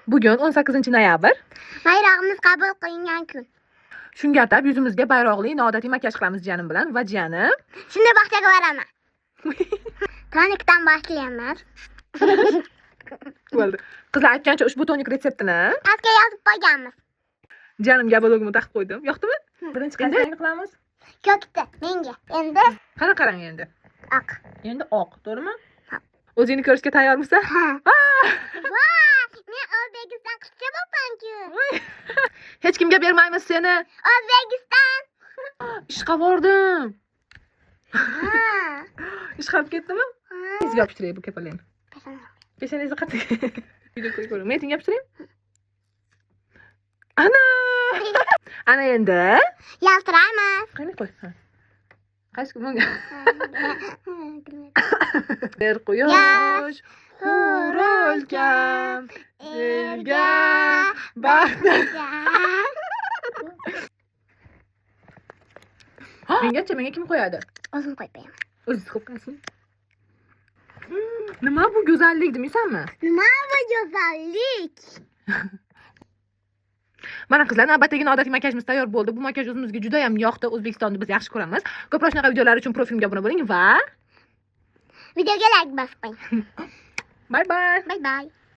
Bugun 18-noyabr. Bayrog'imiz qabul qilingan kun. Shunga atab yuzimizga bayroqli noodatiy makiyaj qilamiz jiyanim bilan va jiyanim. Shunda bog'chaga boraman. Tonikdan boshlaymiz. Bo'ldi. Qizlar aytgancha ushbu tonik retseptini Pastga yozib qo'yganmiz. jiyanimga blogimga taxib qo'ydim. Yoqdimi? Birinchi qanday qilamiz? Ko'kdi menga. Endi Qarang endi. oq. Endi oq, to'g'rimi? O'zingni ko'rishga tayyormisan? Ha. Men O'zbekiston qizcha bo'pman-ku. Hech kimga bermaymiz seni. O'zbekiston. Ishqa bordim. Ha. Ish qilib ketdimi? Sizga yopishtiray bu kapalarni. Peshanangizni qattiq. Video ko'ring. Men senga yopishtiray. Ana endi Yaltiraymiz. qani qo'y. Qaysi bunga? Bir quyosh hurulkam elga baxt. Menga kim qo'yadi? O'zim qo'yib beraman. O'zingiz qo'yib qo'yasizmi? Nima bu go'zallik demaysanmi? Nima bu go'zallik? Mana qizlar, navbatdagi noodatiy makiyajimiz tayyor bo'ldi. Bu makiyaj o'zimizga juda ham yoqdi. O'zbekistonni biz yaxshi ko'ramiz. Ko'proq shunaqa videolar uchun profilimga obuna bo'ling va Videoga like bosib qo'ying. bye bye. Bye bye.